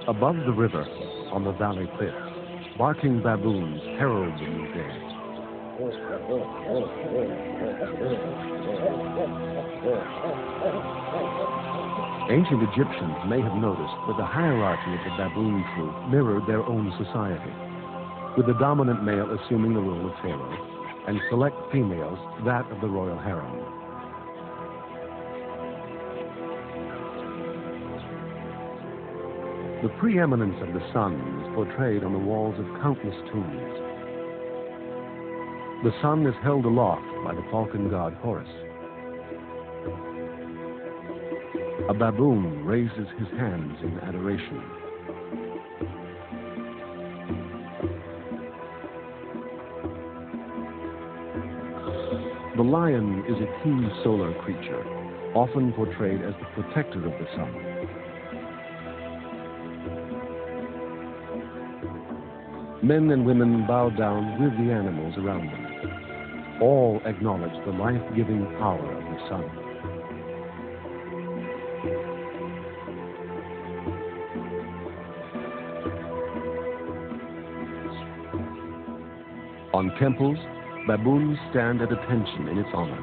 Above the river, on the valley cliffs, barking baboons herald the new day. Ancient Egyptians may have noticed that the hierarchy of the baboon troop mirrored their own society, with the dominant male assuming the role of pharaoh, and select females that of the royal harem. The preeminence of the sun is portrayed on the walls of countless tombs. The sun is held aloft by the falcon god Horus. A baboon raises his hands in adoration. The lion is a key solar creature, often portrayed as the protector of the sun. Men and women bow down with the animals around them. All acknowledge the life-giving power of the sun. On temples, baboons stand at attention in its honor.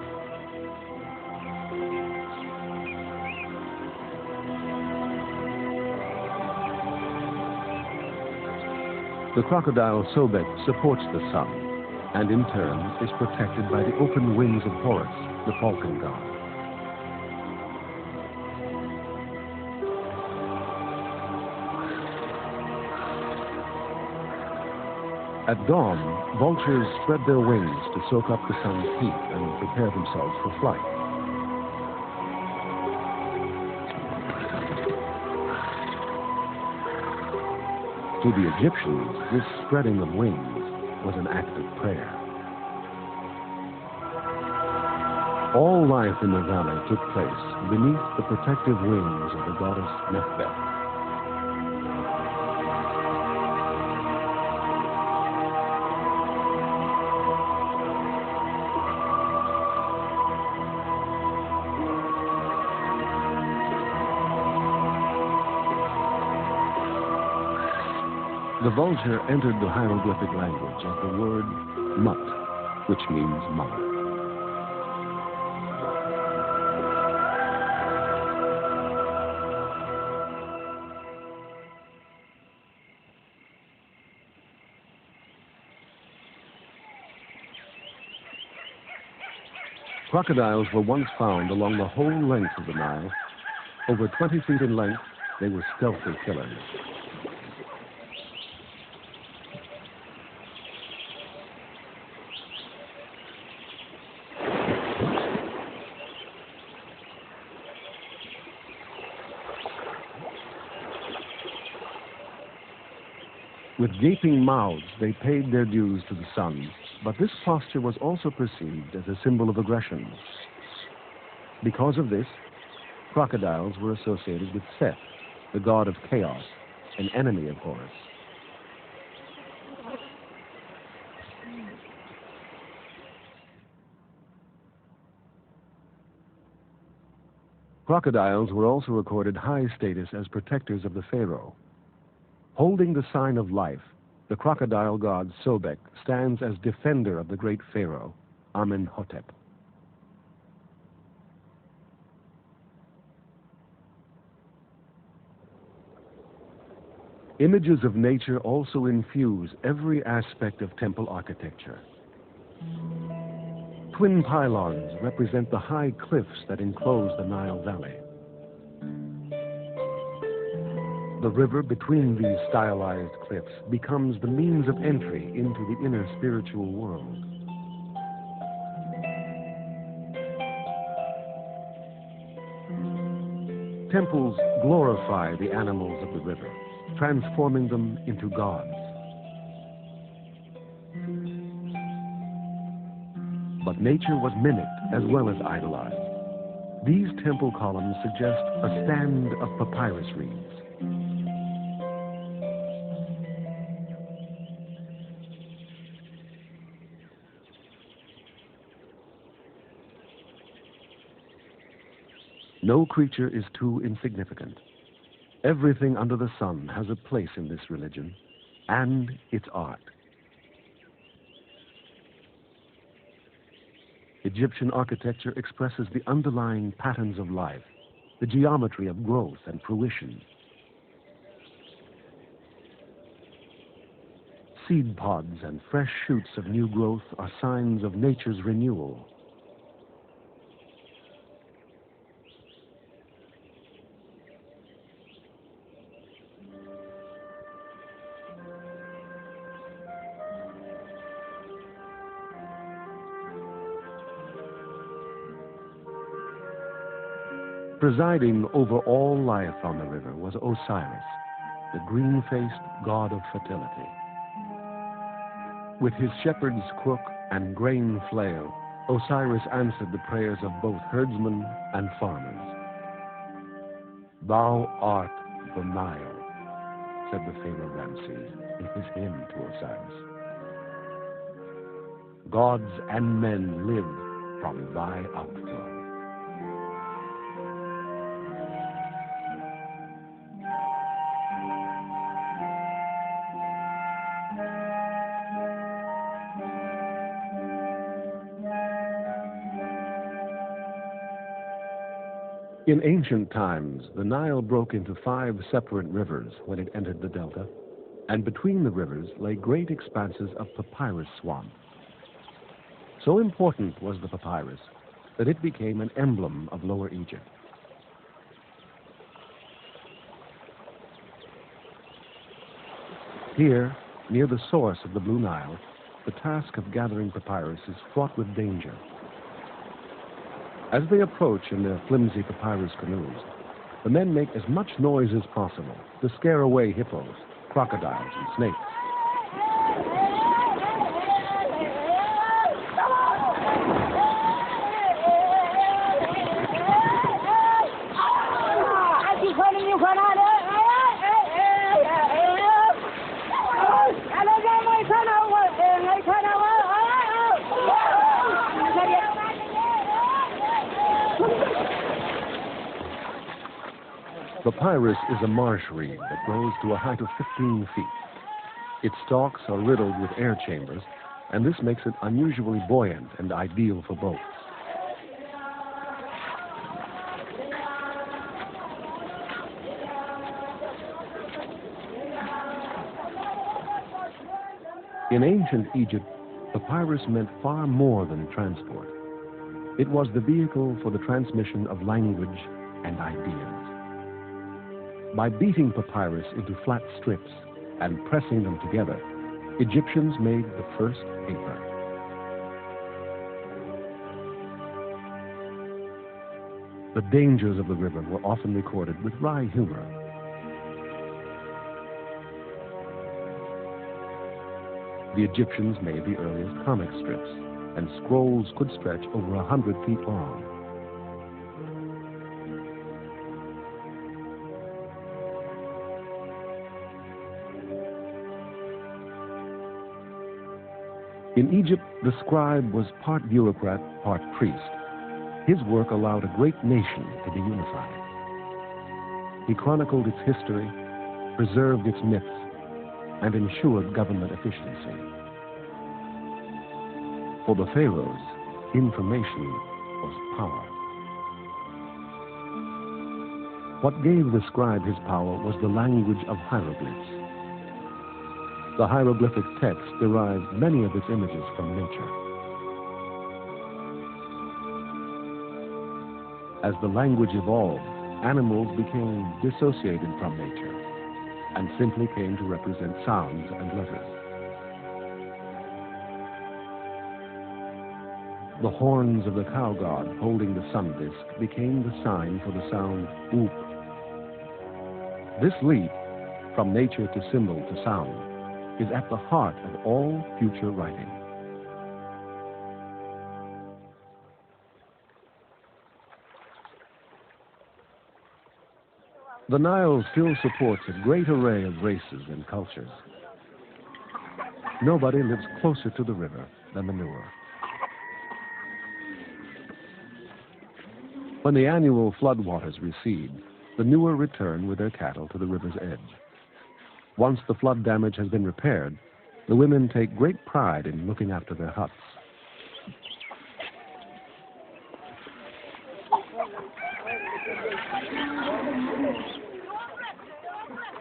The crocodile Sobek supports the sun, and in turn is protected by the open wings of Horus, the falcon god. At dawn, vultures spread their wings to soak up the sun's heat and prepare themselves for flight. To the Egyptians, this spreading of wings was an act of prayer. All life in the valley took place beneath the protective wings of the goddess Nephbet. The vulture entered the hieroglyphic language as the word Mut, which means mother. Crocodiles were once found along the whole length of the Nile. Over 20 feet in length, they were stealthy killers. With gaping mouths, they paid their dues to the sun, but this posture was also perceived as a symbol of aggression. Because of this, crocodiles were associated with Seth, the god of chaos, an enemy of Horus. Crocodiles were also accorded high status as protectors of the pharaoh. Holding the sign of life, the crocodile god Sobek stands as defender of the great pharaoh, Amenhotep. Images of nature also infuse every aspect of temple architecture. Twin pylons represent the high cliffs that enclose the Nile Valley. The river between these stylized cliffs becomes the means of entry into the inner spiritual world. Temples glorify the animals of the river, transforming them into gods. But nature was mimicked as well as idolized. These temple columns suggest a stand of papyrus reeds. No creature is too insignificant. Everything under the sun has a place in this religion and its art. Egyptian architecture expresses the underlying patterns of life, the geometry of growth and fruition. Seed pods and fresh shoots of new growth are signs of nature's renewal. Presiding over all life on the river was Osiris, the green-faced god of fertility. With his shepherd's crook and grain flail, Osiris answered the prayers of both herdsmen and farmers. "Thou art the Nile," said the Pharaoh Ramses in his hymn to Osiris. "Gods and men live from thy outflow." In ancient times, the Nile broke into 5 separate rivers when it entered the delta, and between the rivers lay great expanses of papyrus swamp. So important was the papyrus that it became an emblem of Lower Egypt. Here, near the source of the Blue Nile, the task of gathering papyrus is fraught with danger. As they approach in their flimsy papyrus canoes, the men make as much noise as possible to scare away hippos, crocodiles, and snakes. Papyrus is a marsh reed that grows to a height of 15 feet. Its stalks are riddled with air chambers, and this makes it unusually buoyant and ideal for boats. In ancient Egypt, papyrus meant far more than transport. It was the vehicle for the transmission of language and ideas. By beating papyrus into flat strips and pressing them together, Egyptians made the first paper. The dangers of the river were often recorded with wry humor. The Egyptians made the earliest comic strips, and scrolls could stretch over 100 feet long. In Egypt, the scribe was part bureaucrat, part priest. His work allowed a great nation to be unified. He chronicled its history, preserved its myths, and ensured government efficiency. For the pharaohs, information was power. What gave the scribe his power was the language of hieroglyphs. The hieroglyphic text derived many of its images from nature. As the language evolved, animals became dissociated from nature and simply came to represent sounds and letters. The horns of the cow god holding the sun disk became the sign for the sound oop. This leap from nature to symbol to sound is at the heart of all future writing. The Nile still supports a great array of races and cultures. Nobody lives closer to the river than the Nuer. When the annual floodwaters recede, the Nuer return with their cattle to the river's edge. Once the flood damage has been repaired, the women take great pride in looking after their huts.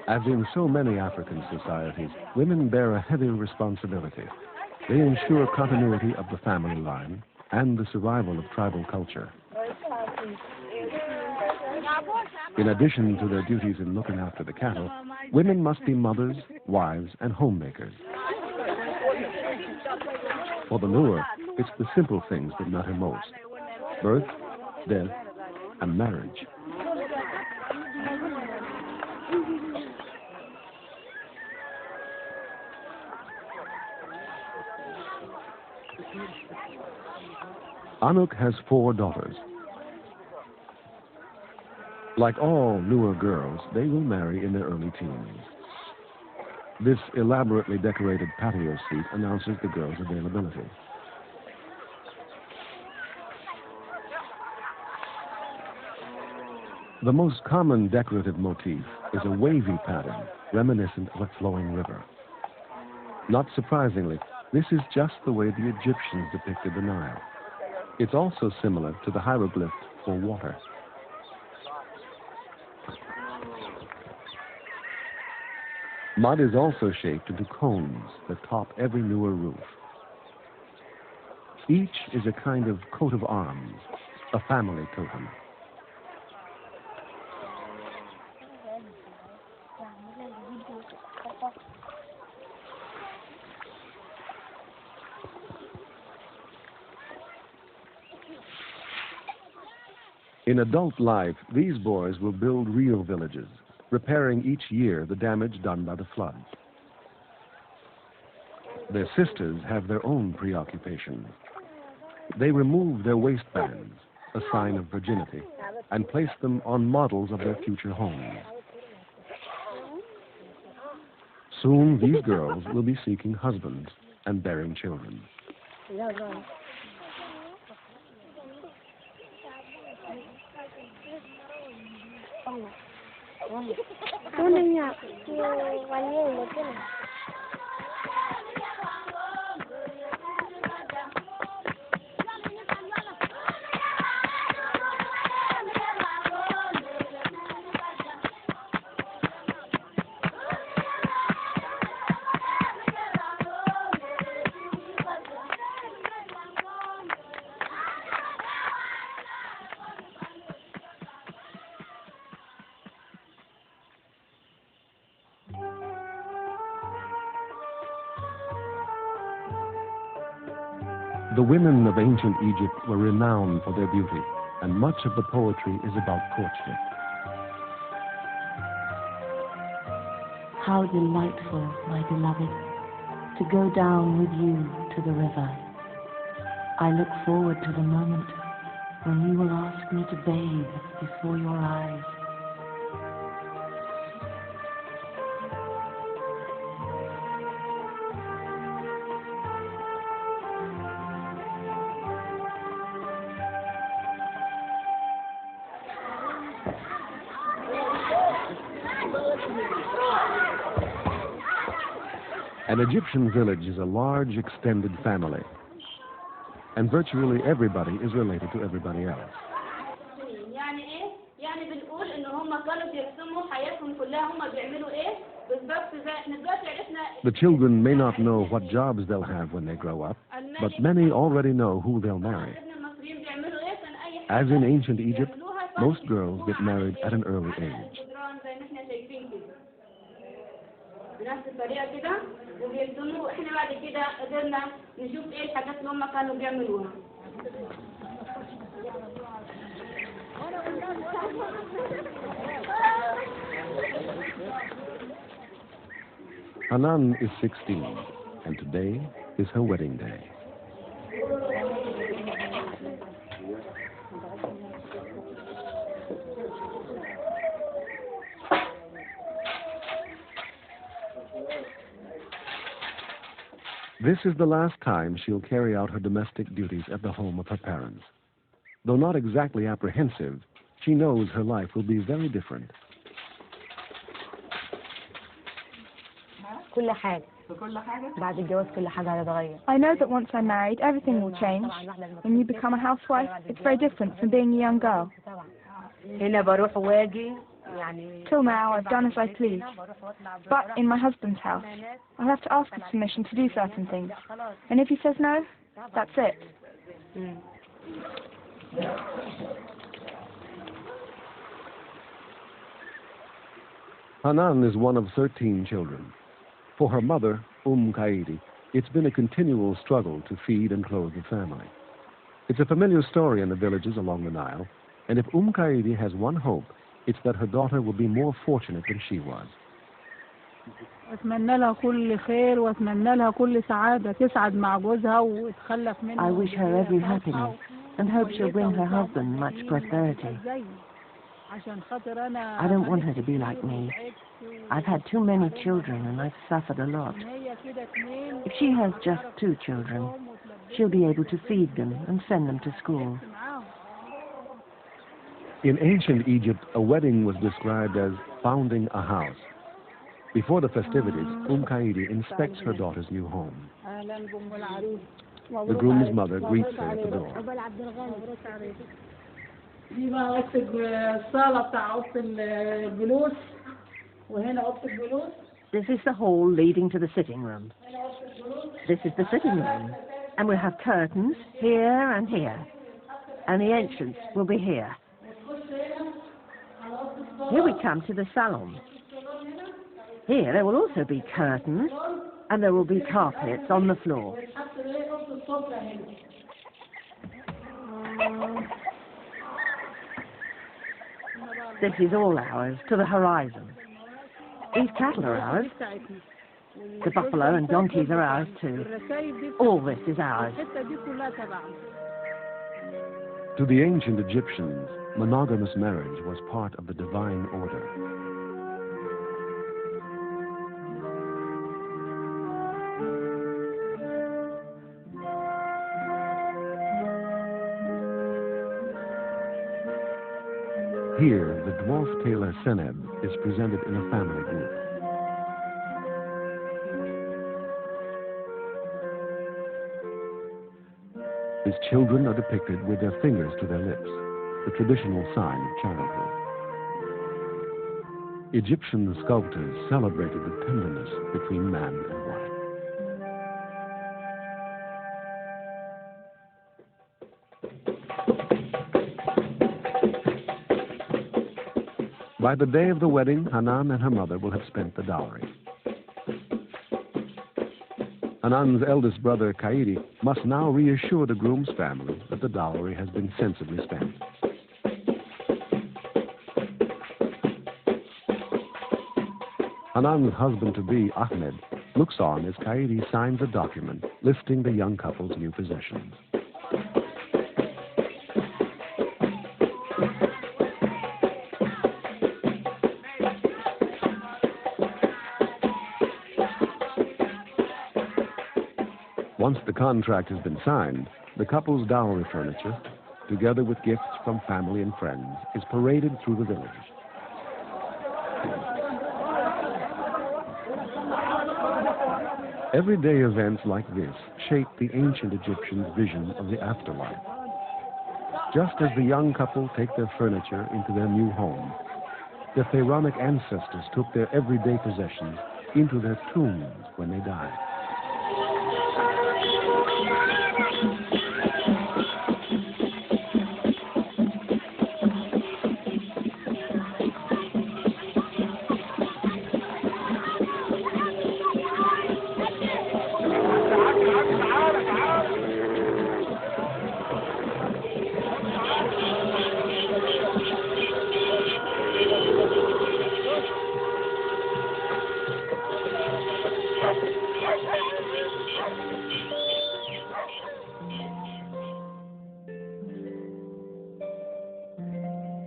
As in so many African societies, women bear a heavy responsibility. They ensure continuity of the family line and the survival of tribal culture. In addition to their duties in looking after the cattle, women must be mothers, wives, and homemakers. For the Nuer, it's the simple things that matter most: birth, death, and marriage. Anuk has 4 daughters. Like all Nuer girls, they will marry in their early teens. This elaborately decorated patio seat announces the girls' availability. The most common decorative motif is a wavy pattern reminiscent of a flowing river. Not surprisingly, this is just the way the Egyptians depicted the Nile. It's also similar to the hieroglyph for water. Mud is also shaped into cones that top every Nuer roof. Each is a kind of coat of arms, a family totem. In adult life, these boys will build real villages, repairing each year the damage done by the flood. Their sisters have their own preoccupation. They remove their waistbands, a sign of virginity, and place them on models of their future homes. Soon, these girls will be seeking husbands and bearing children. The women of ancient Egypt were renowned for their beauty, and much of the poetry is about courtship. How delightful, my beloved, to go down with you to the river. I look forward to the moment when you will ask me to bathe before your eyes. An Egyptian village is a large, extended family, and virtually everybody is related to everybody else. The children may not know what jobs they'll have when they grow up, but many already know who they'll marry. As in ancient Egypt, most girls get married at an early age. بنفس الطريقه كده وبيلتموا واحنا بعد كده قدرنا نشوف ايه الحاجات اللي هم كانوا بيعملوها. Hanan is 16, and today is her wedding day. This is the last time she'll carry out her domestic duties at the home of her parents. Though not exactly apprehensive, she knows her life will be very different. كل حاجة بعد الجواز كل حاجة هتتغير. I know that once I'm married, everything will change. When you become a housewife, it's very different from being a young girl. هنا بروح واجي يعني. Till now, I've done as I please. But in my husband's house, I'll have to ask his permission to do certain things. And if he says no, that's it. Hanan is one of 13 children. For her mother, Qaidi, it's been a continual struggle to feed and clothe the family. It's a familiar story in the villages along the Nile, and if Qaidi has one hope, it's that her daughter will be more fortunate than she was. أتمنى لها كل خير وأتمنى لها كل سعادة تسعد مع جوزها وتخلف منه. I wish her every happiness and hope she'll bring her husband much prosperity. I don't want her to be like me. I've had too many children and I've suffered a lot. If she has just 2 children, she'll be able to feed them and send them to school. In ancient Egypt, a wedding was described as founding a house. Before the festivities, Qaidi inspects her daughter's new home. The groom's mother greets her at the door. دي بقى اوضه الصاله بتاع اوضه الجلوس وهنا اوضه الجلوس. This is the hall leading to the sitting room. This is the sitting room, and we'll have curtains here and here, and the entrance will be here. Here we come to the salon. Here there will also be curtains, and there will be carpets on the floor. This is all ours, to the horizon. These cattle are ours. The buffalo and donkeys are ours too. All this is ours. To the ancient Egyptians, monogamous marriage was part of the divine order. Here, the dwarf tailor Seneb is presented in a family group. His children are depicted with their fingers to their lips, the traditional sign of childhood. Egyptian sculptors celebrated the tenderness between man and wife. By the day of the wedding, Hanan and her mother will have spent the dowry. Hanan's eldest brother, Qaidi, must now reassure the groom's family that the dowry has been sensibly spent. Hanan's husband-to-be, Ahmed, looks on as Qaidi signs a document listing the young couple's new possessions. Once the contract has been signed, the couple's dowry furniture, together with gifts from family and friends, is paraded through the village. Everyday events like this shaped the ancient Egyptians' vision of the afterlife. Just as the young couple take their furniture into their new home, their pharaonic ancestors took their everyday possessions into their tombs when they died.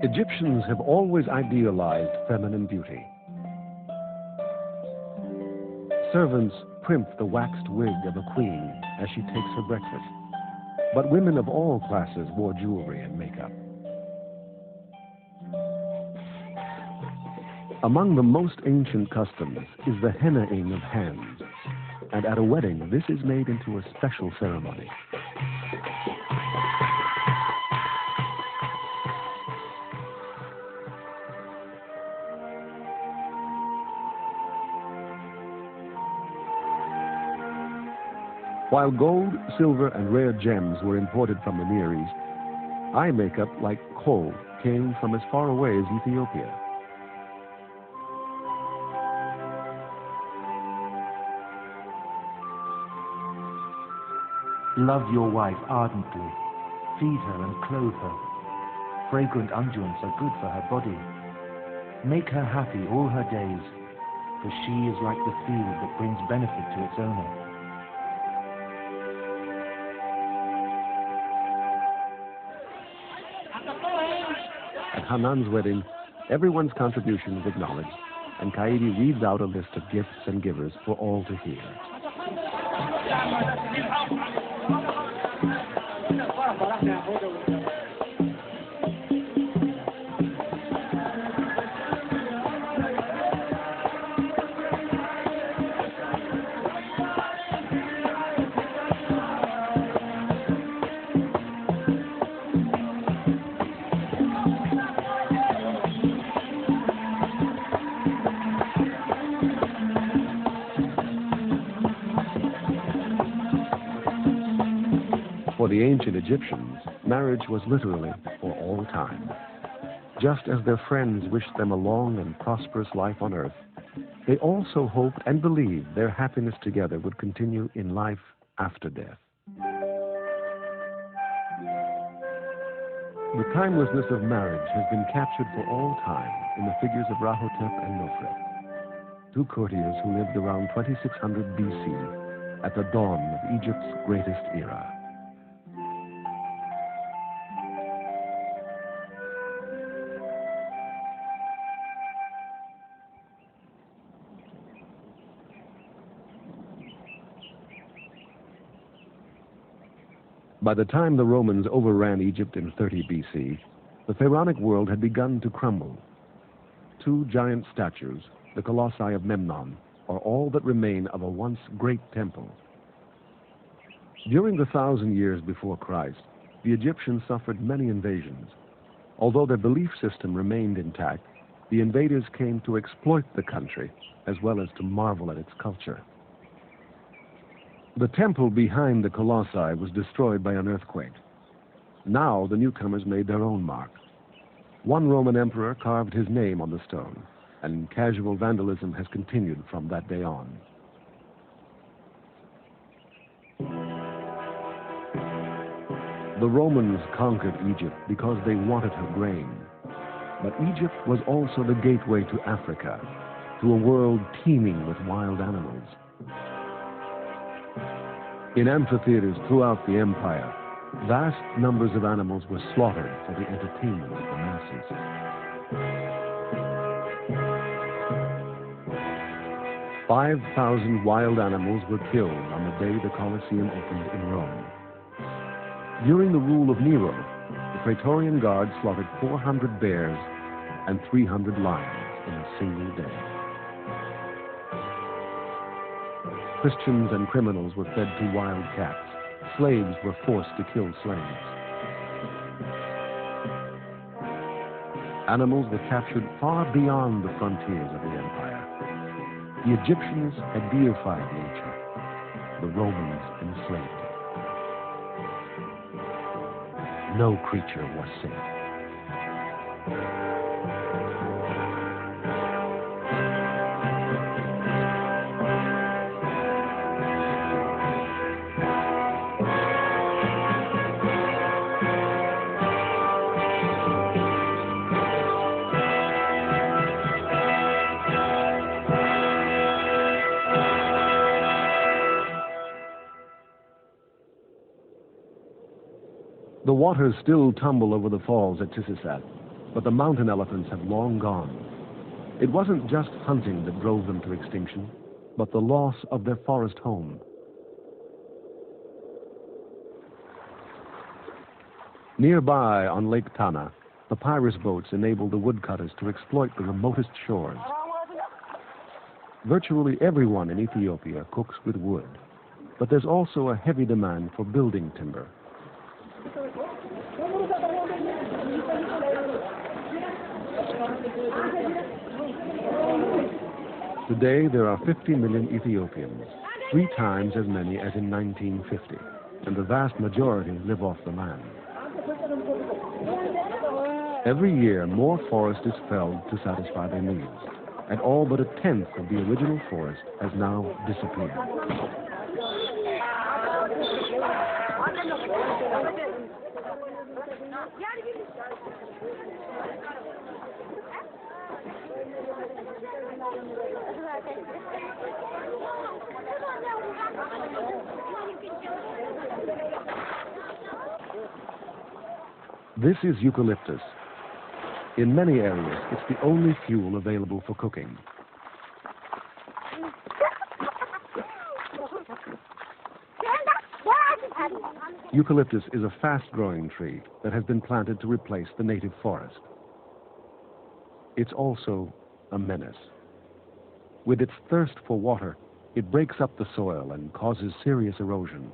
Egyptians have always idealized feminine beauty. Servants primp the waxed wig of a queen as she takes her breakfast. But women of all classes wore jewelry and makeup. Among the most ancient customs is the henna-ing of hands, and at a wedding, this is made into a special ceremony. While gold, silver, and rare gems were imported from the Near East, eye makeup like kohl came from as far away as Ethiopia. Love your wife ardently, feed her and clothe her. Fragrant unguents are good for her body. Make her happy all her days, for she is like the field that brings benefit to its owner. At Hanan's wedding, everyone's contribution is acknowledged, and Kaidi reads out a list of gifts and givers for all to hear. For the ancient Egyptians, marriage was literally for all time. Just as their friends wished them a long and prosperous life on earth, they also hoped and believed their happiness together would continue in life after death. The timelessness of marriage has been captured for all time in the figures of Rahotep and Nofret, two courtiers who lived around 2600 BC at the dawn of Egypt's greatest era. By the time the Romans overran Egypt in 30 BC, the pharaonic world had begun to crumble. Two giant statues, the Colossi of Memnon, are all that remain of a once great temple. During the 1,000 years before Christ, the Egyptians suffered many invasions. Although their belief system remained intact, the invaders came to exploit the country as well as to marvel at its culture. The temple behind the Colossi was destroyed by an earthquake. Now the newcomers made their own mark. One Roman emperor carved his name on the stone, and casual vandalism has continued from that day on. The Romans conquered Egypt because they wanted her grain. But Egypt was also the gateway to Africa, to a world teeming with wild animals. In amphitheaters throughout the empire, vast numbers of animals were slaughtered for the entertainment of the masses. 5,000 wild animals were killed on the day the Colosseum opened in Rome. During the rule of Nero, the Praetorian Guard slaughtered 400 bears and 300 lions in a single day. Christians and criminals were fed to wild cats. Slaves were forced to kill slaves. Animals were captured far beyond the frontiers of the empire. The Egyptians had deified nature. The Romans enslaved it. No creature was safe. The waters still tumble over the falls at Tisisat, but the mountain elephants have long gone. It wasn't just hunting that drove them to extinction, but the loss of their forest home. Nearby on Lake Tana, papyrus boats enable the woodcutters to exploit the remotest shores. Virtually everyone in Ethiopia cooks with wood, but there's also a heavy demand for building timber. Today, there are 50 million Ethiopians, 3 times as many as in 1950, and the vast majority live off the land. Every year, more forest is felled to satisfy their needs, and all but 1/10 of the original forest has now disappeared. This is eucalyptus. In many areas, it's the only fuel available for cooking. Eucalyptus is a fast-growing tree that has been planted to replace the native forest. It's also a menace. With its thirst for water, it breaks up the soil and causes serious erosion.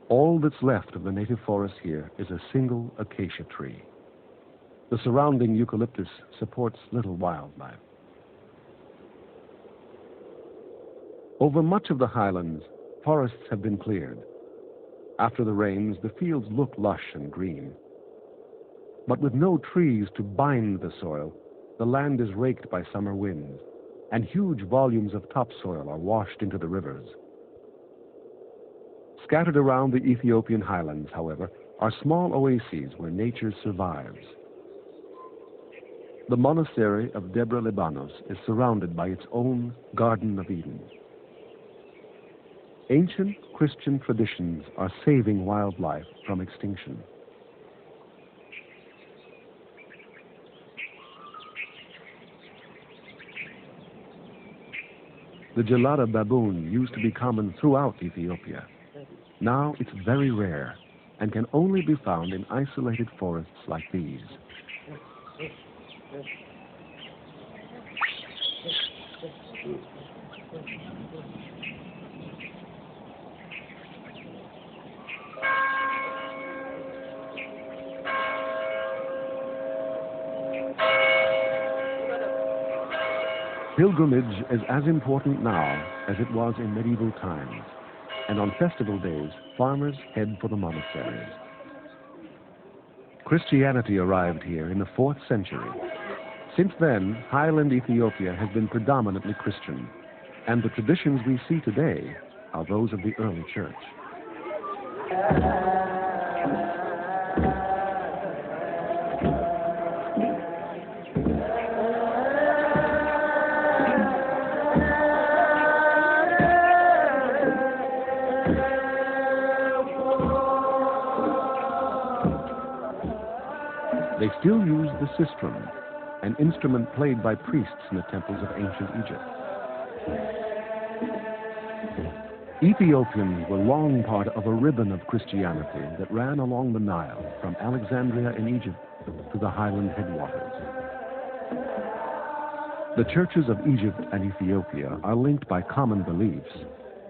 All that's left of the native forest here is a single acacia tree. The surrounding eucalyptus supports little wildlife. Over much of the highlands, forests have been cleared. After the rains, the fields look lush and green. But with no trees to bind the soil, the land is raked by summer winds, and huge volumes of topsoil are washed into the rivers. Scattered around the Ethiopian highlands, however, are small oases where nature survives. The monastery of Debre Libanos is surrounded by its own Garden of Eden. Ancient Christian traditions are saving wildlife from extinction. The Gelada baboon used to be common throughout Ethiopia. Now it's very rare and can only be found in isolated forests like these. Pilgrimage is as important now as it was in medieval times, and on festival days, farmers head for the monasteries. Christianity arrived here in the 4th century. Since then, highland Ethiopia has been predominantly Christian, and the traditions we see today are those of the early church. They still use the sistrum, an instrument played by priests in the temples of ancient Egypt. Ethiopians were long part of a ribbon of Christianity that ran along the Nile from Alexandria in Egypt to the highland headwaters. The churches of Egypt and Ethiopia are linked by common beliefs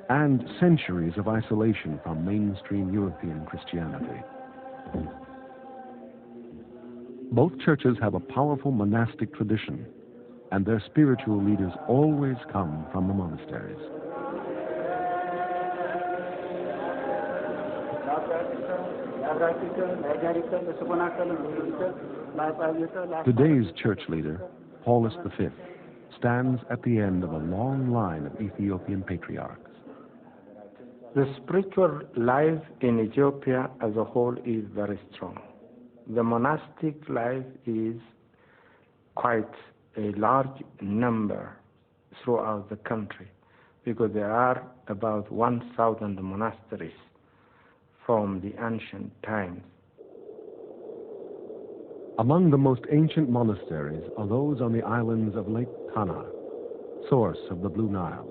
and centuries of isolation from mainstream European Christianity. Both churches have a powerful monastic tradition, and their spiritual leaders always come from the monasteries. Today's church leader, Paulus V, stands at the end of a long line of Ethiopian patriarchs. The spiritual life in Ethiopia as a whole is very strong. The monastic life is quite a large number throughout the country, because there are about 1,000 monasteries from the ancient times. Among the most ancient monasteries are those on the islands of Lake Tana, source of the Blue Nile.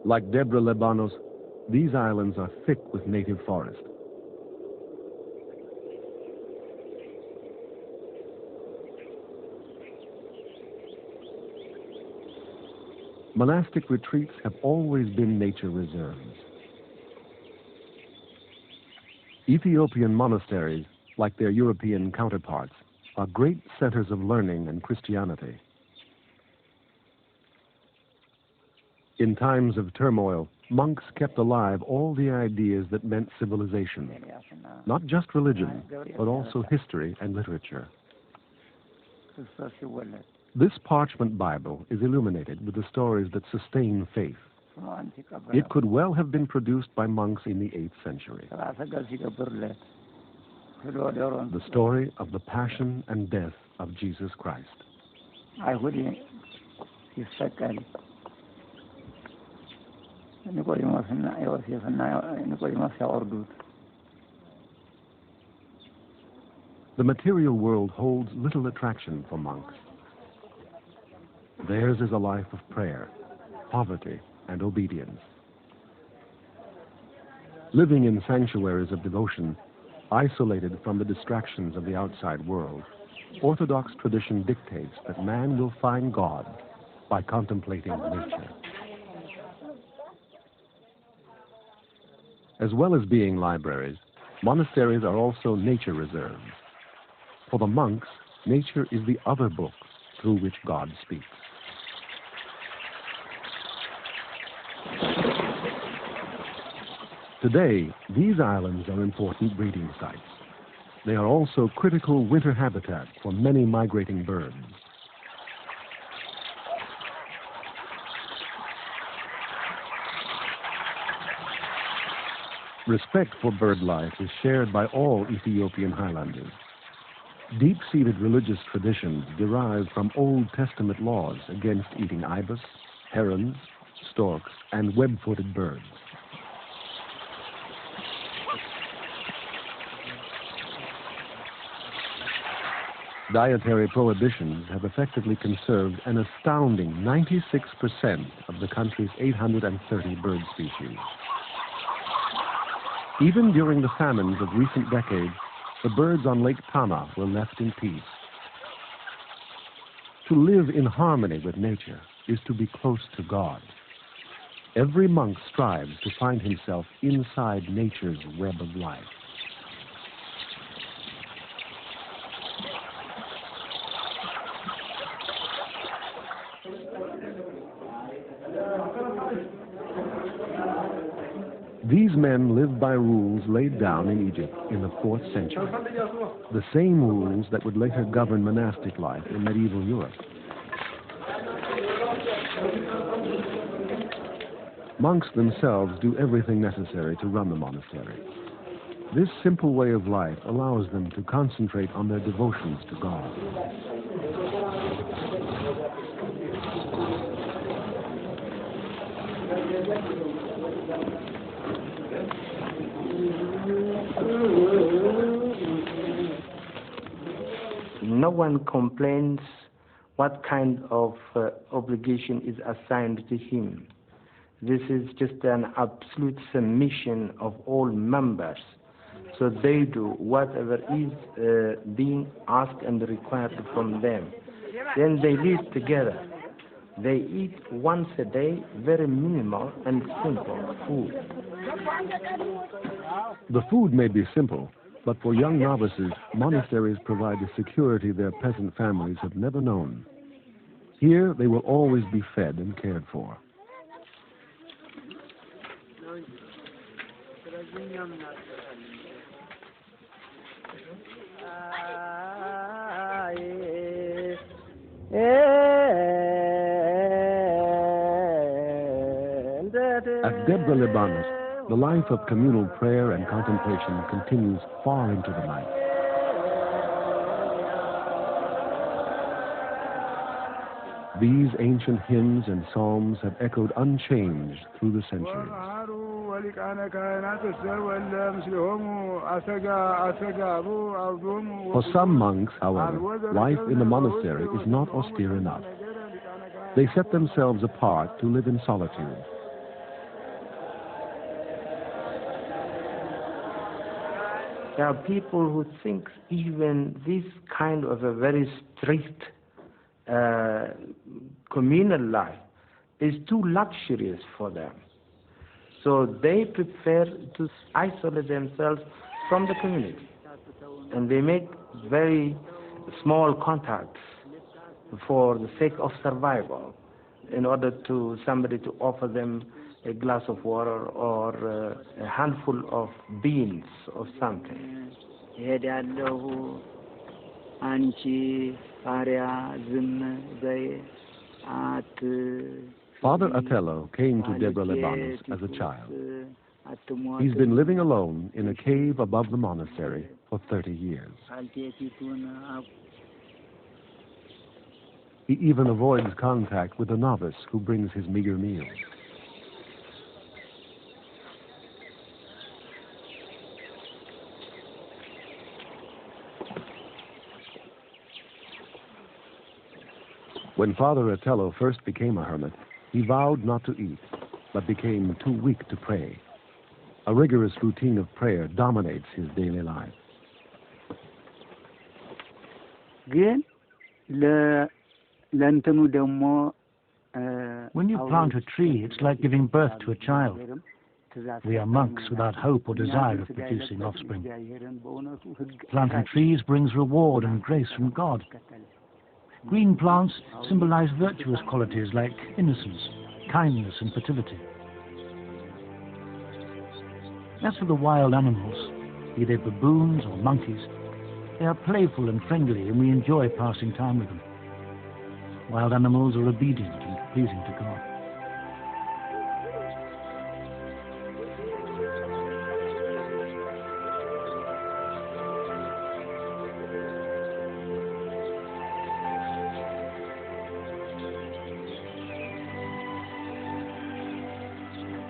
Like Debre Libanos, these islands are thick with native forest. Monastic retreats have always been nature reserves. Ethiopian monasteries, like their European counterparts, are great centers of learning and Christianity. In times of turmoil, monks kept alive all the ideas that meant civilization, not just religion, but also history and literature. This parchment Bible is illuminated with the stories that sustain faith. It could well have been produced by monks in the 8th century. The story of the passion and death of Jesus Christ. The material world holds little attraction for monks. Theirs is a life of prayer, poverty, and obedience. Living in sanctuaries of devotion, isolated from the distractions of the outside world, Orthodox tradition dictates that man will find God by contemplating nature. As well as being libraries, monasteries are also nature reserves. For the monks, nature is the other book through which God speaks. Today, these islands are important breeding sites. They are also critical winter habitat for many migrating birds. Respect for bird life is shared by all Ethiopian highlanders. Deep-seated religious traditions derive from Old Testament laws against eating ibis, herons, storks, and web-footed birds. Dietary prohibitions have effectively conserved an astounding 96% of the country's 830 bird species. Even during the famines of recent decades, the birds on Lake Tana were left in peace. To live in harmony with nature is to be close to God. Every monk strives to find himself inside nature's web of life. These men lived by rules laid down in Egypt in the 4th century, the same rules that would later govern monastic life in medieval Europe. Monks themselves do everything necessary to run the monastery. This simple way of life allows them to concentrate on their devotions to God. No one complains what kind of obligation is assigned to him. This is just an absolute submission of all members. So they do whatever is being asked and required from them. Then they live together. They eat once a day, very minimal and simple food. The food may be simple, but for young novices, monasteries provide the security their peasant families have never known. Here, they will always be fed and cared for. At Debre Libanos, the life of communal prayer and contemplation continues far into the night. These ancient hymns and psalms have echoed unchanged through the centuries. For some monks, however, life in the monastery is not austere enough. They set themselves apart to live in solitude. There are people who think even this kind of a very strict communal life is too luxurious for them. So they prefer to isolate themselves from the community. And they make very small contacts for the sake of survival, in order to somebody to offer them a glass of water or a handful of beans or something. Father Atello came to Debre Libanos as a child. He's been living alone in a cave above the monastery for 30 years. He even avoids contact with the novice who brings his meager meals. When Father Atello first became a hermit, he vowed not to eat, but became too weak to pray. A rigorous routine of prayer dominates his daily life. When you plant a tree, it's like giving birth to a child. We are monks without hope or desire of producing offspring. Planting trees brings reward and grace from God. Green plants symbolize virtuous qualities like innocence, kindness, and fertility. As for the wild animals, be they baboons or monkeys, they are playful and friendly, and we enjoy passing time with them. Wild animals are obedient and pleasing to God.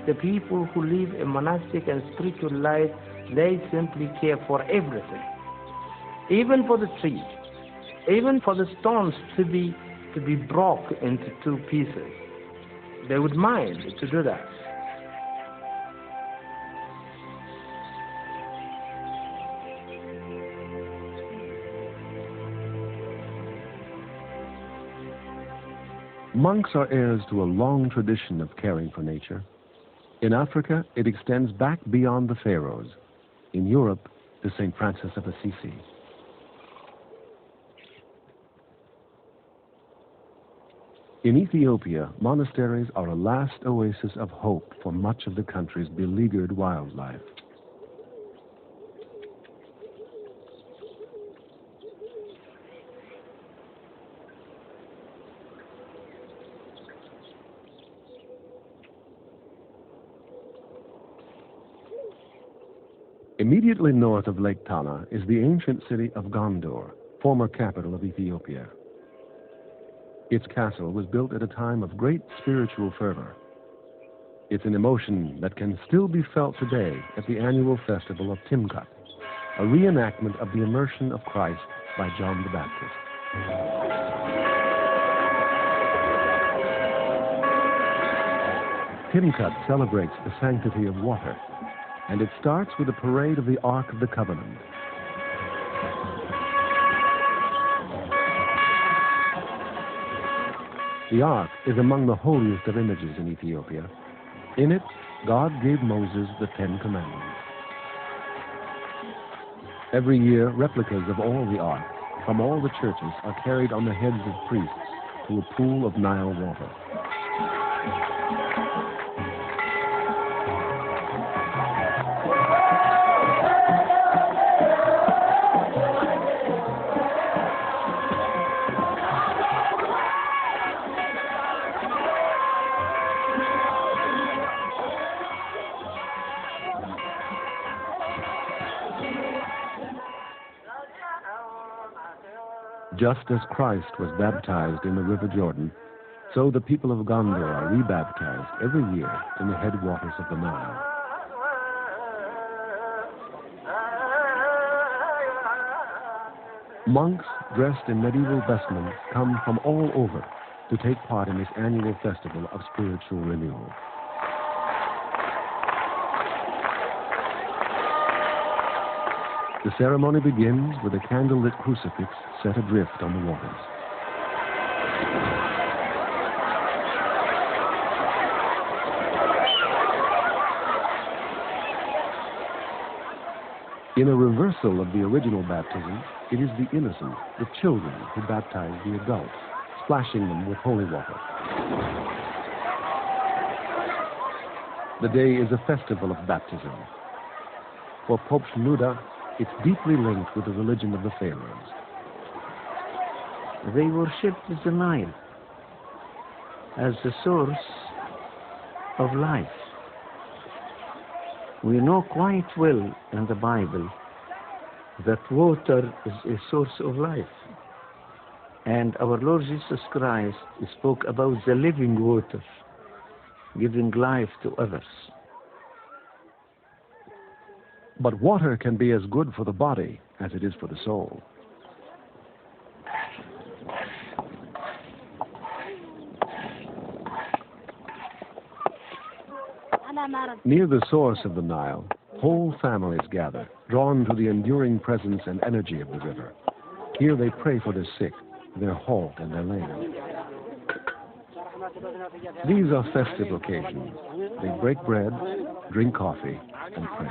The people who live a monastic and spiritual life, they simply care for everything. Even for the trees, even for the stones to be broke into two pieces. They would mind to do that. Monks are heirs to a long tradition of caring for nature. In Africa, it extends back beyond the pharaohs. In Europe, to St. Francis of Assisi. In Ethiopia, monasteries are a last oasis of hope for much of the country's beleaguered wildlife. Immediately north of Lake Tana is the ancient city of Gondor, former capital of Ethiopia. Its castle was built at a time of great spiritual fervor. It's an emotion that can still be felt today at the annual festival of Timkat, a reenactment of the immersion of Christ by John the Baptist. Timkat celebrates the sanctity of water, and it starts with a parade of the Ark of the Covenant. The Ark is among the holiest of images in Ethiopia. In it, God gave Moses the 10 Commandments. Every year, replicas of all the Ark from all the churches are carried on the heads of priests to a pool of Nile water. Just as Christ was baptized in the River Jordan, so the people of Gondor are rebaptized every year in the headwaters of the Nile. Monks dressed in medieval vestments come from all over to take part in this annual festival of spiritual renewal. The ceremony begins with a candlelit crucifix set adrift on the waters. In a reversal of the original baptism, it is the innocent, the children, who baptize the adults, splashing them with holy water. The day is a festival of baptism. For Pope Shenouda, it's deeply linked with the religion of the Pharaohs. They worshipped the Nile as the source of life. We know quite well in the Bible that water is a source of life. And our Lord Jesus Christ spoke about the living water, giving life to others. But water can be as good for the body as it is for the soul. Near the source of the Nile, whole families gather, drawn to the enduring presence and energy of the river. Here they pray for their sick, their halt, and their lame. These are festive occasions. They break bread, drink coffee, and pray.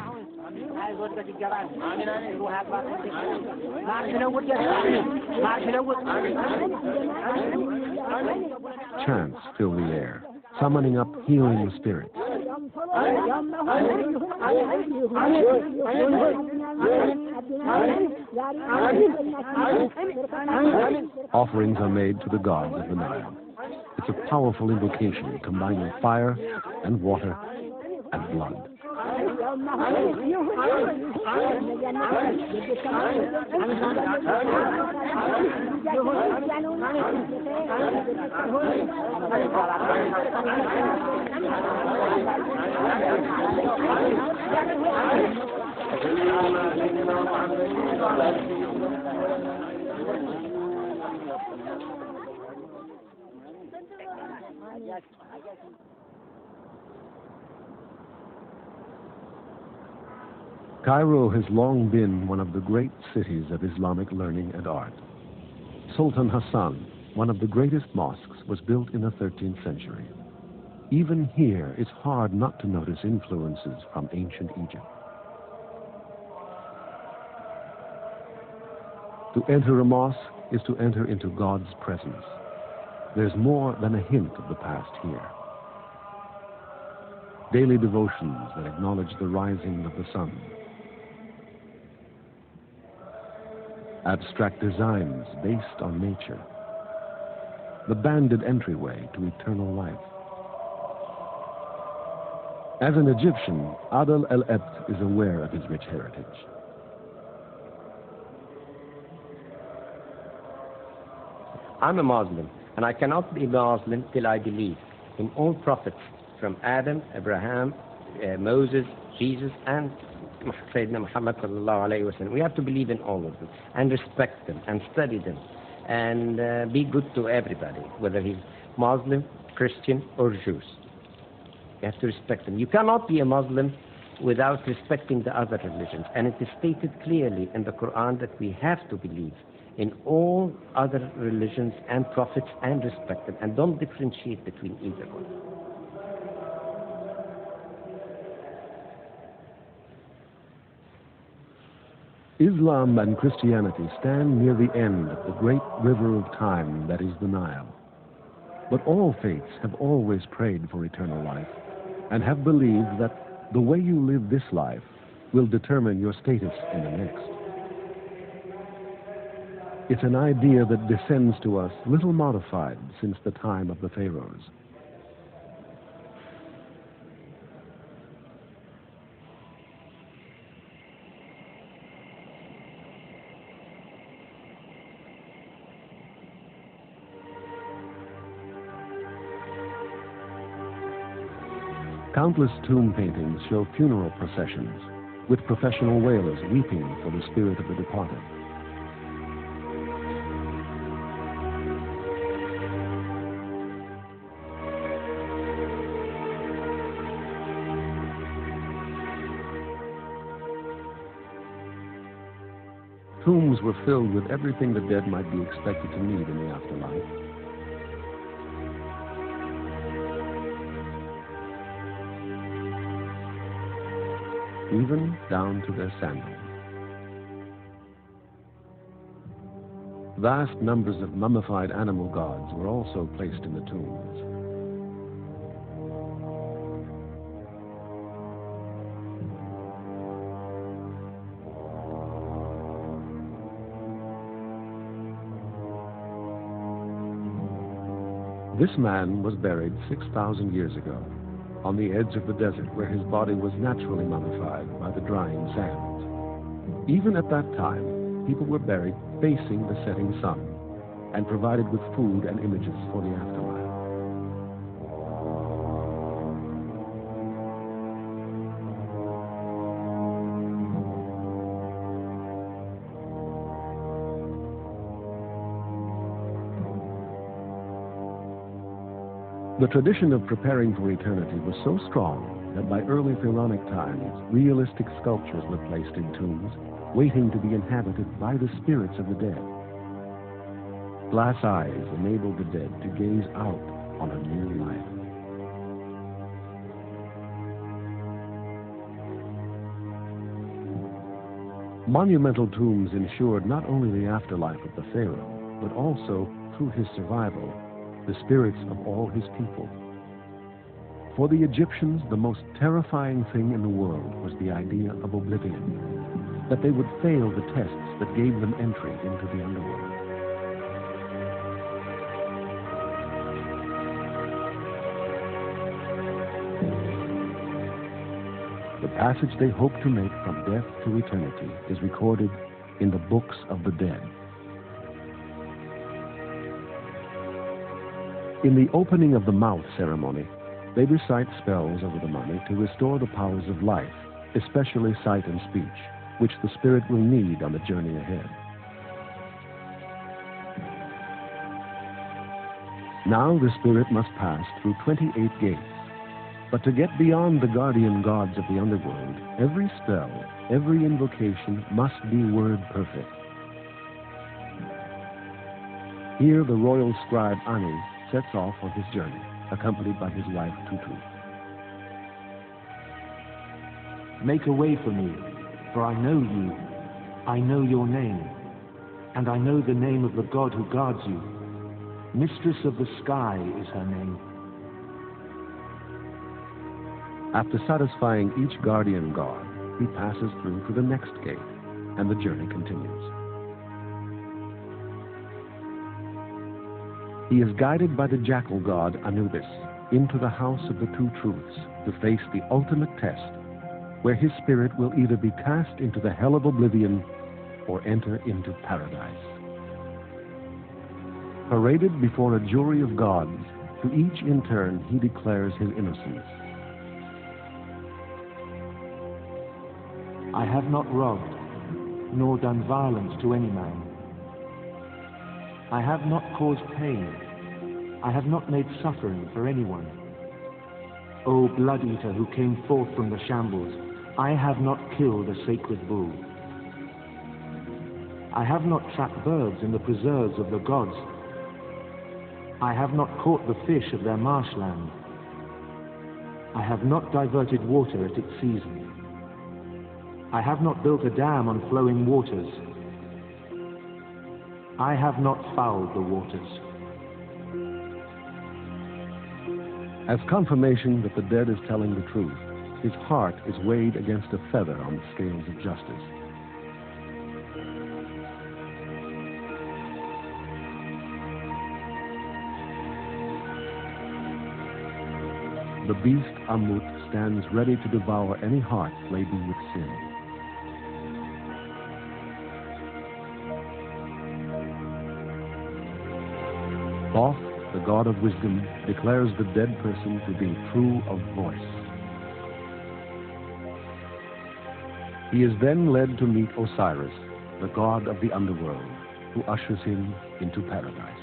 Chants fill the air, summoning up healing spirits. Offerings are made to the gods of the Nile. It's a powerful invocation combining fire and water and blood. Cairo has long been one of the great cities of Islamic learning and art. Sultan Hassan, one of the greatest mosques, was built in the 13th century. Even here, it's hard not to notice influences from ancient Egypt. To enter a mosque is to enter into God's presence. There's more than a hint of the past here. Daily devotions that acknowledge the rising of the sun. Abstract designs based on nature. The banded entryway to eternal life. As an Egyptian, Adel El-Ebt is aware of his rich heritage. I'm a Muslim, and I cannot be Muslim till I believe in all prophets, from Adam, Abraham, Moses, Jesus, and Sayyidina Muhammad sallallahu alayhi wa sallam. We have to believe in all of them, and respect them, and study them, and be good to everybody, whether he's Muslim, Christian, or Jews. You have to respect them. You cannot be a Muslim without respecting the other religions, and it is stated clearly in the Quran that we have to believe in all other religions and prophets and respect them, and don't differentiate between either one. Islam and Christianity stand near the end of the great river of time that is the Nile. But all faiths have always prayed for eternal life and have believed that the way you live this life will determine your status in the next. It's an idea that descends to us little modified since the time of the pharaohs. Countless tomb paintings show funeral processions, with professional wailers weeping for the spirit of the departed. Tombs were filled with everything the dead might be expected to need in the afterlife. Even down to their sandals. Vast numbers of mummified animal gods were also placed in the tombs. This man was buried 6,000 years ago on the edge of the desert where his body was naturally mummified by the drying sands. Even at that time, people were buried facing the setting sun and provided with food and images for the afterlife. The tradition of preparing for eternity was so strong that by early Pharaonic times, realistic sculptures were placed in tombs, waiting to be inhabited by the spirits of the dead. Glass eyes enabled the dead to gaze out on a new life. Monumental tombs ensured not only the afterlife of the pharaoh, but also, through his survival, the spirits of all his people. For the Egyptians, the most terrifying thing in the world was the idea of oblivion, that they would fail the tests that gave them entry into the underworld. The passage they hoped to make from death to eternity is recorded in the books of the dead. In the opening of the mouth ceremony, they recite spells over the mummy to restore the powers of life, especially sight and speech, which the spirit will need on the journey ahead. Now the spirit must pass through 28 gates, but to get beyond the guardian gods of the underworld, every spell, every invocation must be word perfect. Here the royal scribe Ani sets off on his journey, accompanied by his wife Tutu. Make a way for me, for I know you. I know your name, and I know the name of the God who guards you. Mistress of the Sky is her name. After satisfying each guardian god, he passes through to the next gate, and the journey continues. He is guided by the jackal god Anubis into the house of the two truths to face the ultimate test, where his spirit will either be cast into the hell of oblivion or enter into paradise. Paraded before a jury of gods, to each in turn he declares his innocence. I have not robbed, nor done violence to any man. I have not caused pain. I have not made suffering for anyone. O blood eater who came forth from the shambles, I have not killed a sacred bull. I have not trapped birds in the preserves of the gods. I have not caught the fish of their marshland. I have not diverted water at its season. I have not built a dam on flowing waters. I have not fouled the waters. As confirmation that the dead is telling the truth, his heart is weighed against a feather on the scales of justice. The beast Ammut stands ready to devour any heart laden with sin. Thoth, the god of wisdom, declares the dead person to be true of voice. He is then led to meet Osiris, the god of the underworld, who ushers him into paradise.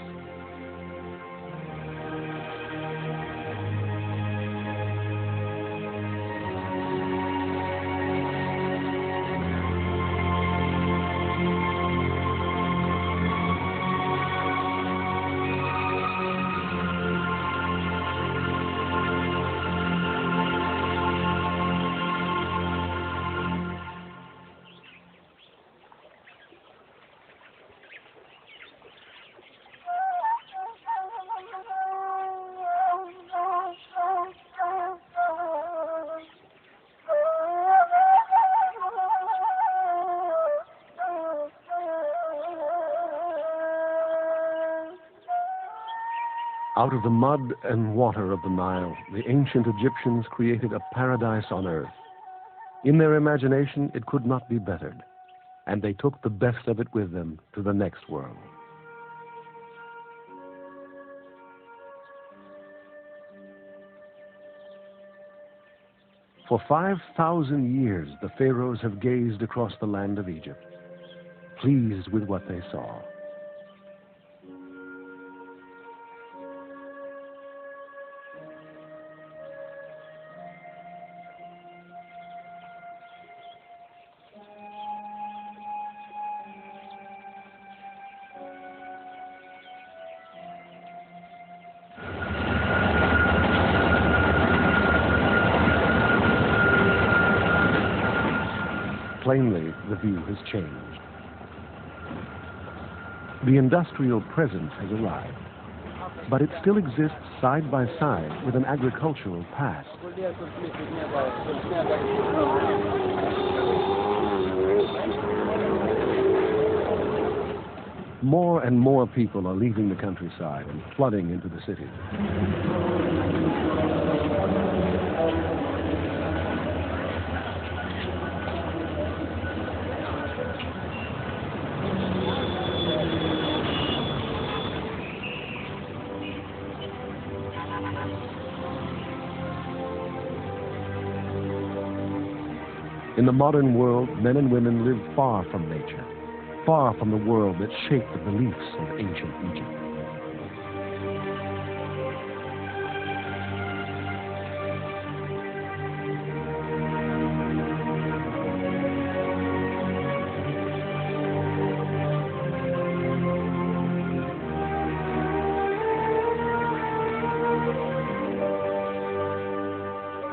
Out of the mud and water of the Nile, the ancient Egyptians created a paradise on earth. In their imagination, it could not be bettered, and they took the best of it with them to the next world. For 5,000 years, the pharaohs have gazed across the land of Egypt, pleased with what they saw. Plainly, the view has changed. The industrial present has arrived, but it still exists side by side with an agricultural past. More and more people are leaving the countryside and flooding into the city. In the modern world, men and women live far from nature, far from the world that shaped the beliefs of ancient Egypt.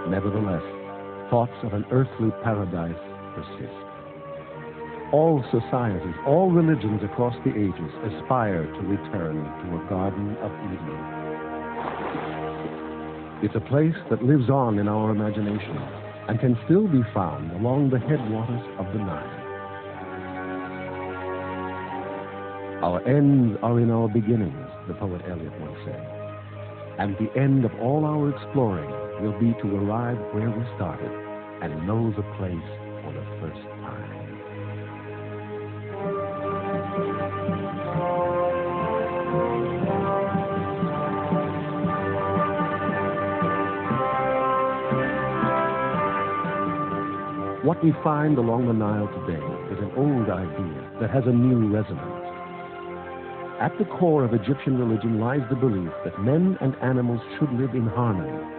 Nevertheless, thoughts of an earthly paradise persist. All societies, all religions across the ages aspire to return to a Garden of Eden. It's a place that lives on in our imagination and can still be found along the headwaters of the Nile. Our ends are in our beginnings, the poet Eliot once said, and the end of all our exploring will be to arrive where we started and know the place for the first time. What we find along the Nile today is an old idea that has a new resonance. At the core of Egyptian religion lies the belief that men and animals should live in harmony,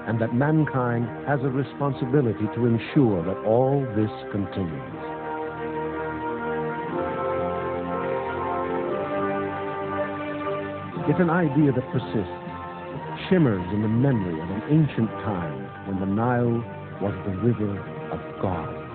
and that mankind has a responsibility to ensure that all this continues. It's an idea that persists, shimmers in the memory of an ancient time when the Nile was the river of God.